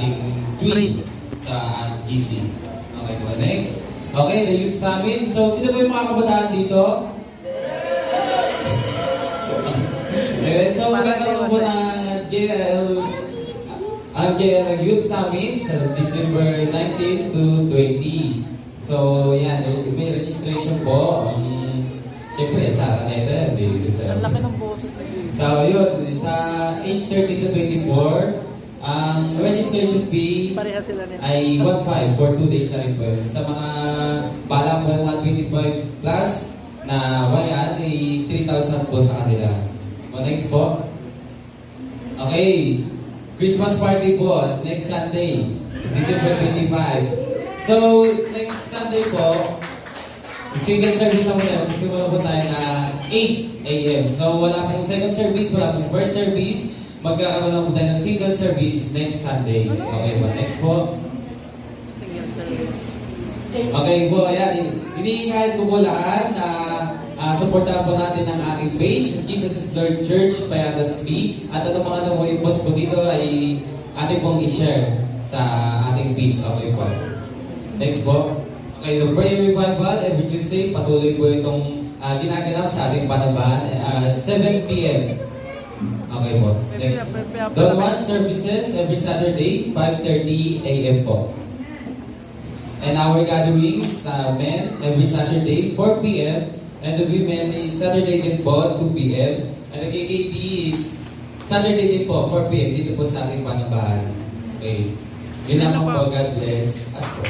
ating twin sa GC. Okay po, next. Okay, the youth summit. So, sino po yung mga kabataan dito? So, magkakaroon po ng JL Youth Summit sa December 19 to 20. So, yan, may registration po. Siyempre, sa Araneta, dito sa... Ang laki ng boses na yun. So, yun, sa age 30 to 24, ang registration fee Pareha sila nila. ay 1.5 for 2 days na rin po yun. Sa mga balang 125 plus na bayan, ay 3,000 po sa kanila. O, next po. Okay, Christmas party po, next Sunday, December 25. So, next Sunday po, single service na muna, magsisimula po tayo na 8 a.m. So, wala pong second service, wala pong first service, magkakaroon lang po tayo ng single service next Sunday. Okay po, next po. Okay po, ayan, iniingay ko po lahat na supportahan po natin ang ating page, Jesus is Lord Church, Payatas Me. At ano mga ano po yung post po dito ay ating pong i-share sa ating feed. Okay po. Next po. Okay, the prayer revival every Tuesday, patuloy po itong ginaganap sa ating Panabahan, 7 p.m. Okay po. Next. Don't watch services every Saturday, 5:30 a.m. po. And our gatherings, men, every Saturday, 4 p.m. And the women is Saturday din po, 2 p.m. And the KKP is Saturday din po, 4 p.m. dito po sa ating Panabahan. Okay. Yun naman po, God bless us po.